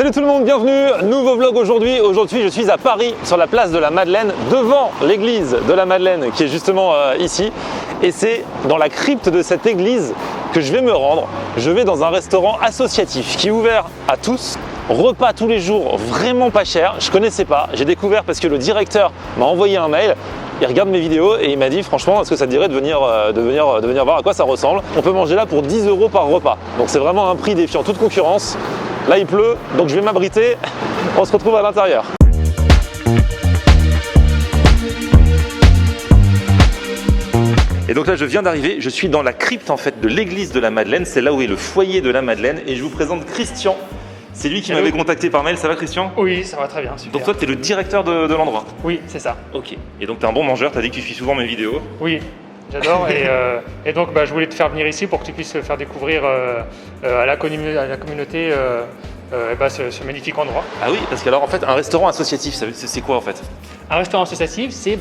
Salut tout le monde, bienvenue, nouveau vlog aujourd'hui. Aujourd'hui je suis à Paris, sur la place de la Madeleine, devant l'église de la Madeleine qui est justement ici. Et c'est dans la crypte de cette église que je vais me rendre. Je vais dans un restaurant associatif qui est ouvert à tous. Repas tous les jours, vraiment pas cher, je connaissais pas. J'ai découvert parce que le directeur m'a envoyé un mail. Il regarde mes vidéos et il m'a dit franchement est-ce que ça te dirait de venir voir à quoi ça ressemble. On peut manger là pour 10 € par repas. Donc c'est vraiment un prix défiant toute concurrence. Là il pleut, donc je vais m'abriter. On se retrouve à l'intérieur. Et donc là je viens d'arriver, je suis dans la crypte en fait de l'église de la Madeleine. C'est là où est le foyer de la Madeleine et je vous présente Christian. C'est lui qui m'avait contacté par mail, ça va Christian? Oui, ça va très bien, super. Donc toi tu es le directeur de l'endroit? Oui, c'est ça. Ok. Et donc tu es un bon mangeur, tu as dit que tu suis souvent mes vidéos? Oui, j'adore et donc je voulais te faire venir ici pour que tu puisses faire découvrir à la communauté ce magnifique endroit. Ah oui, parce qu'alors en fait un restaurant associatif, c'est quoi en fait? Un restaurant associatif, c'est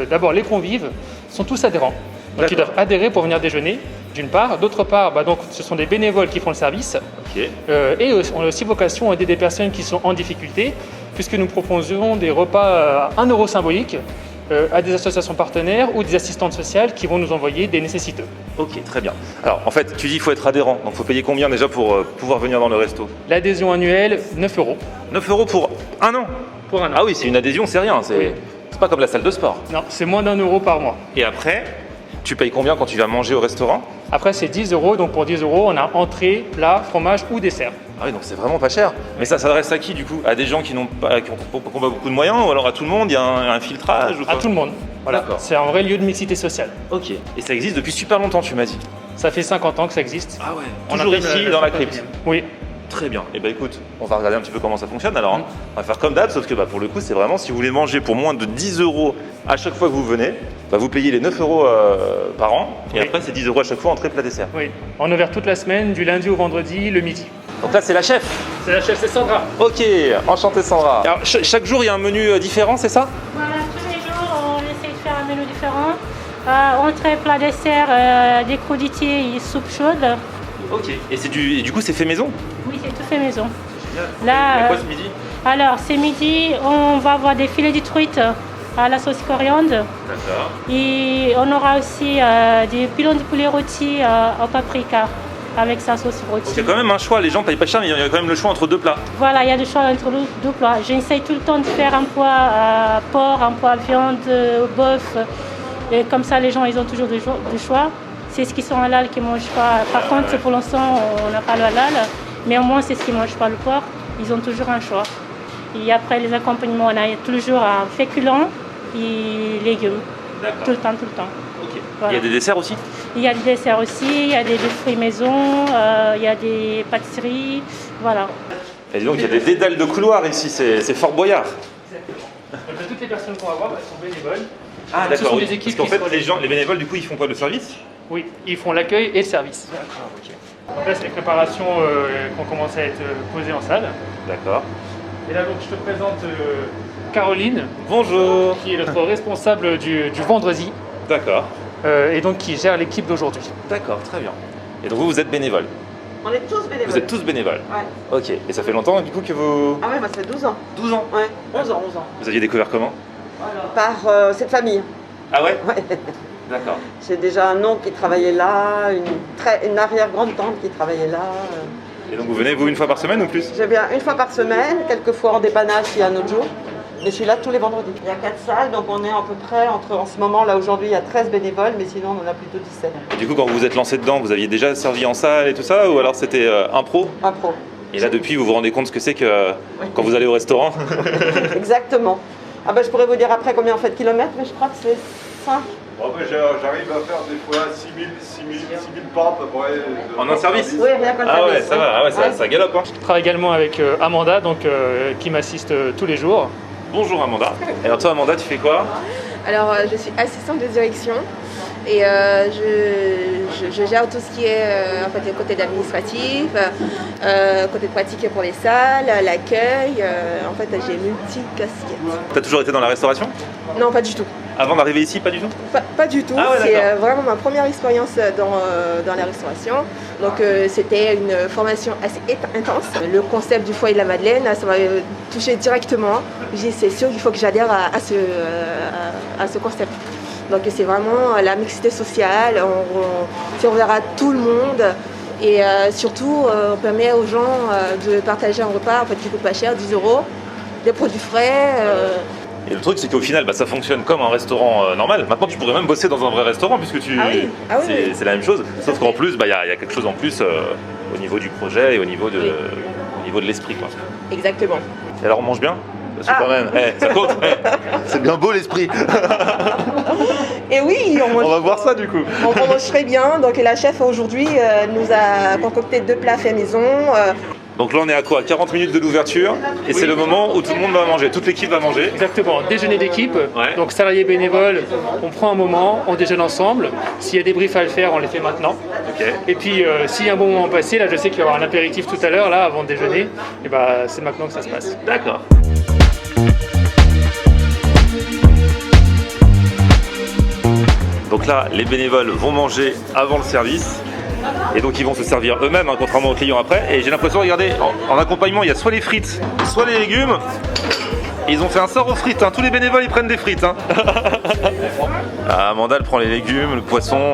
d'abord les convives sont tous adhérents. Donc ils doivent adhérer pour venir déjeuner, d'une part. D'autre part, ce sont des bénévoles qui font le service. Okay. Et on a aussi vocation à aider des personnes qui sont en difficulté, puisque nous proposons des repas à 1 € symbolique à des associations partenaires ou des assistantes sociales qui vont nous envoyer des nécessiteux. Ok, très bien. Alors en fait, tu dis qu'il faut être adhérent, donc il faut payer combien déjà pour pouvoir venir dans le resto? L'adhésion annuelle, 9 €. 9 € pour un an? Pour un an. Ah oui, c'est une adhésion, c'est rien, c'est pas comme la salle de sport. Non, c'est moins d'1 € par mois. Et après, tu payes combien quand tu vas manger au restaurant? Après, c'est 10 €, donc pour 10 €, on a entrée, plat, fromage ou dessert. Ah oui, donc c'est vraiment pas cher. Mais ça s'adresse à qui du coup? À des gens qui n'ont pas beaucoup de moyens ou alors à tout le monde? Il y a un filtrage ou quoi? À tout le monde. Voilà. C'est un vrai lieu de mixité sociale. Ok. Et ça existe depuis super longtemps, tu m'as dit? Ça fait 50 ans que ça existe. Ah ouais. Toujours ici, dans la crypte? Oui. Très bien. Et écoute, on va regarder un petit peu comment ça fonctionne alors. Hein. On va faire comme d'hab, sauf que pour le coup, c'est vraiment si vous voulez manger pour moins de 10 € à chaque fois que vous venez, vous payez les 9 € par an et après c'est 10 € à chaque fois entrée plat dessert. Oui. On est ouvert toute la semaine, du lundi au vendredi, le midi. Donc là, c'est la chef. C'est la chef, c'est Sandra. Ok, enchantée Sandra. Alors chaque jour, il y a un menu différent, c'est ça? Voilà, tous les jours, on essaie de faire un menu différent. Entrée, plat, dessert, des crudités et soupe chaude. Ok. Et du coup, c'est fait maison? Oui, c'est tout fait maison. Génial. Là, quoi ce midi? alors, c'est midi, on va avoir des filets de truite à la sauce coriandre. D'accord. Et on aura aussi des pilons de poulet rôti au paprika avec sa sauce rôti. Il y a quand même un choix, les gens payent pas cher, mais il y a quand même le choix entre deux plats. Voilà, il y a le choix entre deux plats. J'essaye tout le temps de faire un poids porc, un poids viande, bœuf. Et comme ça, les gens, ils ont toujours du choix. C'est ce qui sont halal qui ne mangent pas. Par contre, pour l'instant, on n'a pas le halal. Mais au moins, c'est ce qui ne mangent pas le porc. Ils ont toujours un choix. Et après, les accompagnements, on a toujours un féculent et légumes. D'accord. Tout le temps, tout le temps. Ok. Voilà. Il y a des desserts aussi? Il y a des desserts aussi, il y a des fruits maison, il y a des pâtisseries. Voilà. Et donc, il y a des dédales de couloir ici, c'est Fort Boyard. Donc, toutes les personnes qu'on va voir, elles sont bénévoles. Ah Ce d'accord, sont oui. des équipes Parce qu'en qui fait, sont les bénévoles, du coup, ils font quoi, le service? Oui, ils font l'accueil et le service. D'accord, ok. Donc là, c'est les préparations qui ont commencé à être posées en salle. D'accord. Et là, donc, je te présente Caroline. Bonjour. Qui est notre responsable du vendredi. D'accord. Et donc, qui gère l'équipe d'aujourd'hui. D'accord, très bien. Et donc vous êtes bénévole? On est tous bénévoles. Vous êtes tous bénévoles? Ouais. Ok. Et ça fait longtemps, du coup, que vous... Ah ouais, moi ça fait 12 ans. 12 ans? Ouais, 11 ans. Vous aviez découvert comment? Par cette famille. Ah ouais? Ouais. D'accord. J'ai déjà un oncle qui travaillait là, une arrière-grande-tante qui travaillait là. Et donc vous venez, vous, une fois par semaine ou plus? Je viens une fois par semaine, quelques fois en dépannage s'il y a un autre jour. Mais je suis là tous les vendredis. Il y a 4 salles, donc on est à peu près en ce moment, là aujourd'hui, il y a 13 bénévoles, mais sinon on en a plutôt 17. Et du coup, quand vous vous êtes lancé dedans, vous aviez déjà servi en salle et tout ça, ou alors c'était impro? Impro. Et là, depuis, vous vous rendez compte ce que c'est que quand vous allez au restaurant? Exactement. Ah ben je pourrais vous dire après combien on fait de kilomètres, mais je crois que c'est 5. Bon, j'arrive à faire des fois 6 000 pas à peu près. En un service? Oui, rien qu'un Ah ouais, service, ça va, ah ouais, ça galope. Hein. Je travaille également avec Amanda, donc, qui m'assiste tous les jours. Bonjour Amanda. Alors toi Amanda, tu fais quoi? Alors, je suis assistante de direction et je gère tout ce qui est en fait, le côté administratif, côté pratique pour les salles, l'accueil. En fait, j'ai multi-casquettes. T'as toujours été dans la restauration? Non, pas du tout. Avant d'arriver ici, pas du tout? Pas du tout. Ah ouais, c'est vraiment ma première expérience dans la restauration. Donc c'était une formation assez intense. Le concept du foyer de la Madeleine, ça m'a touché directement. J'ai dit c'est sûr qu'il faut que j'adhère à ce concept. Donc c'est vraiment la mixité sociale, on verra tout le monde et surtout on permet aux gens de partager un repas en fait, qui coûte pas cher, 10 €, des produits frais. Et le truc, c'est qu'au final, ça fonctionne comme un restaurant normal. Maintenant, tu pourrais même bosser dans un vrai restaurant puisque c'est la même chose. Sauf qu'en plus, il y a quelque chose en plus au niveau du projet et au niveau de l'esprit. Quoi. Exactement. Et alors, on mange bien? Parce que quand même, ça compte. C'est bien beau l'esprit. Et oui, on va voir ça du coup. On mange très bien. Donc la chef aujourd'hui nous a concocté 2 plats faits maison. Donc là on est à quoi? 40 minutes de l'ouverture et c'est le moment où tout le monde va manger, toute l'équipe va manger. Exactement, déjeuner d'équipe, Ouais. donc salariés bénévoles, on prend un moment, on déjeune ensemble. S'il y a des briefs à le faire, on les fait maintenant. Ok. Et puis s'il y a un bon moment passé, là je sais qu'il y aura un apéritif tout à l'heure, là avant de déjeuner, et c'est maintenant que ça se passe. D'accord. Donc là, les bénévoles vont manger avant le service. Et donc ils vont se servir eux-mêmes, contrairement aux clients après. Et j'ai l'impression, regardez, en accompagnement, il y a soit les frites, soit les légumes. Et ils ont fait un sort aux frites, tous les bénévoles ils prennent des frites. Amanda elle prend les légumes, le poisson.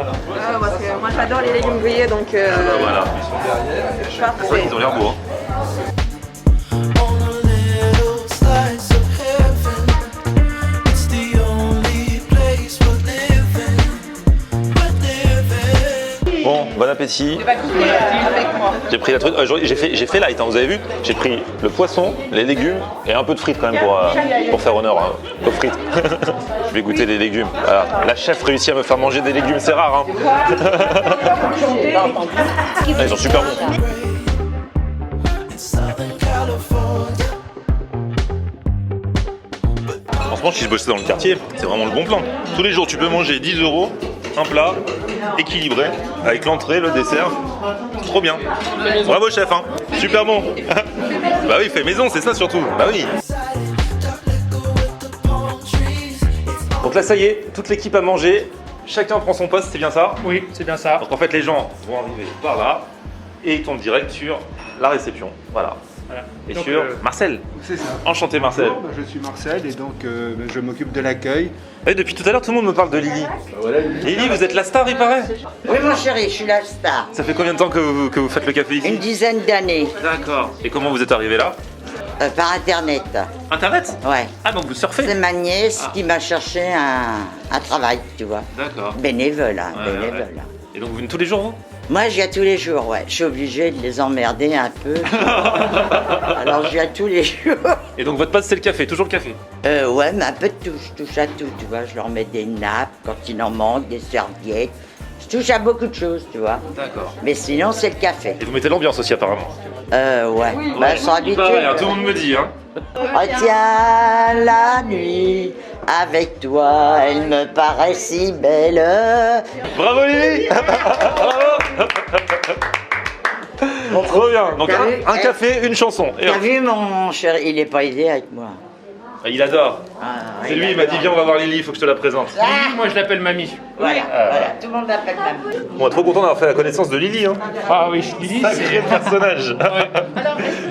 Parce que moi j'adore les légumes grillés donc Voilà. parfait. Ils ont l'air beaux. Bon, bon appétit. J'ai pris la truc. J'ai fait light, vous avez vu? J'ai pris le poisson, les légumes et un peu de frites quand même pour faire honneur aux frites. Je vais goûter les légumes. Alors, la chef réussit à me faire manger des légumes, c'est rare. Ils sont super bons. Franchement, si je bossais dans le quartier, c'est vraiment le bon plan. Tous les jours, tu peux manger 10 €, un plat équilibré, avec l'entrée, le dessert. Trop bien. Bravo chef, super bon. Bah oui, fait maison, c'est ça surtout. Bah oui. Donc là, ça y est, toute l'équipe a mangé. Chacun prend son poste, c'est bien ça? Oui, c'est bien ça. Donc en fait, les gens vont arriver par là et ils tombent direct sur la réception. Voilà. Et Donc, sur Marcel. C'est ça. Enchanté Marcel. Je suis Marcel et donc je m'occupe de l'accueil. Et depuis tout à l'heure, tout le monde me parle de Lily. Lily, vous êtes la star, il paraît? Oui, mon chéri, je suis la star. Ça fait combien de temps que vous faites le café ici? Une dizaine d'années, D'accord. Et comment vous êtes arrivé là? par Internet. Internet? Ouais. Ah, donc vous surfez? C'est ma nièce qui m'a cherché un travail, tu vois. D'accord. Bénévole, Ouais, bénévole. ouais. Et donc vous venez tous les jours, vous? Moi, je viens tous les jours, ouais. Je suis obligée de les emmerder un peu. Alors, je viens tous les jours. Et donc votre passe, c'est le café, toujours le café? Ouais, mais un peu de tout. Je touche à tout, tu vois. Je leur mets des nappes quand il en manque, des serviettes. Je touche à beaucoup de choses, tu vois. D'accord. Mais sinon, c'est le café. Et vous mettez l'ambiance aussi, apparemment? Ouais. Bah, ils sont habitués. Tout le monde me dit, Retiens la nuit, avec toi, elle me paraît si belle. Bravo Lily. Bravo. Trop bien. Donc un café, une chanson. Et T'as vu mon chéri, il est pas aidé avec moi. il adore. C'est lui, il m'a dit viens, on va voir Lily, il faut que je te la présente. Lily, moi je l'appelle mamie. Voilà, tout le monde l'appelle mamie. Bon, trop content d'avoir fait la connaissance de Lily. Ah oui, Lily, Sacré personnage.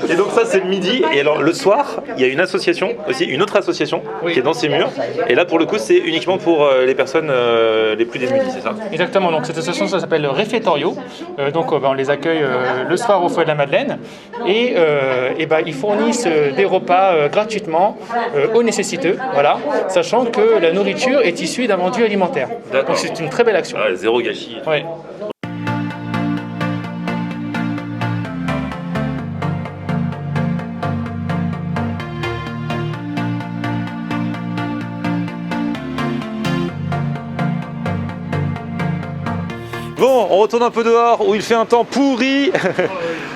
Et donc ça c'est le midi. Et alors le soir, il y a une association aussi, une autre association qui est dans ces murs. Et là pour le coup c'est uniquement pour les personnes les plus démunies, c'est ça? Exactement, donc cette association ça s'appelle le Réfectorio. On les accueille le soir au foyer de la Madeleine et ils fournissent des repas gratuitement aux nécessiteux, voilà, sachant que la nourriture est issue d'un vendu alimentaire. D'accord. Donc c'est une très belle action. Ah, zéro gâchis. Ouais. Bon, on retourne un peu dehors où il fait un temps pourri.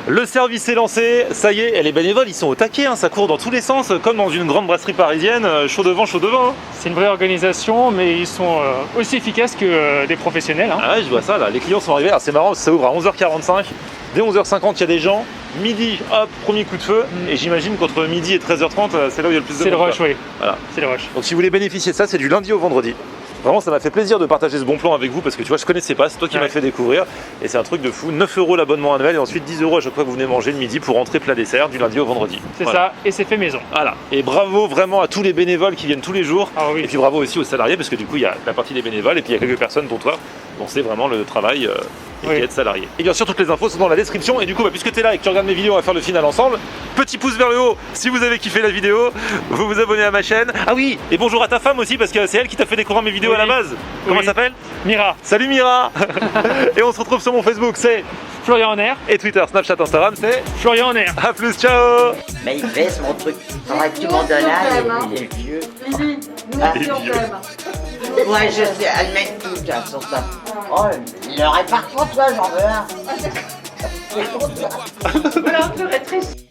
Le service est lancé, ça y est, et les bénévoles ils sont au taquet, hein, ça court dans tous les sens, comme dans une grande brasserie parisienne, chaud devant, chaud devant. Hein. C'est une vraie organisation, mais ils sont aussi efficaces que des professionnels. Hein. Ah ouais, je vois ça là, les clients sont arrivés, alors c'est marrant, ça ouvre à 11h45, dès 11h50 il y a des gens, midi, hop, premier coup de feu, et j'imagine qu'entre midi et 13h30, c'est là où il y a le plus de monde. C'est le rush, oui. Voilà. C'est le rush. Donc si vous voulez bénéficier de ça, c'est du lundi au vendredi. Vraiment, ça m'a fait plaisir de partager ce bon plan avec vous parce que tu vois, je connaissais pas, c'est toi qui m'as fait découvrir et c'est un truc de fou. 9 € l'abonnement annuel et ensuite 10 € à chaque fois que vous venez manger le midi pour rentrer plat dessert du lundi au vendredi. C'est ça, et c'est fait maison. Voilà. Et bravo vraiment à tous les bénévoles qui viennent tous les jours. Ah oui. Et puis bravo aussi aux salariés parce que du coup, il y a la partie des bénévoles et puis il y a quelques personnes dont toi, dont c'est vraiment le travail et qui est salarié. Et bien sûr, toutes les infos sont dans la description. Et du coup, puisque tu es là et que tu regardes mes vidéos, on va faire le final ensemble. Petit pouce vers le haut si vous avez kiffé la vidéo. Vous vous abonnez à ma chaîne. Ah oui, et bonjour à ta femme aussi parce que c'est elle qui t'a fait découvrir mes vidéos à la base. Comment elle s'appelle? Mira. Salut Mira. Et on se retrouve sur mon Facebook, c'est Florian en air. Et Twitter, Snapchat, Instagram, c'est Florian en air. A plus, ciao. Mais il baisse mon truc. Faudrait que tout le monde donne là, il est vieux. Ouais, je sais, elle met tout là, sur ça. Oh, il le répare pour toi, j'en veux un. Voilà, on peut être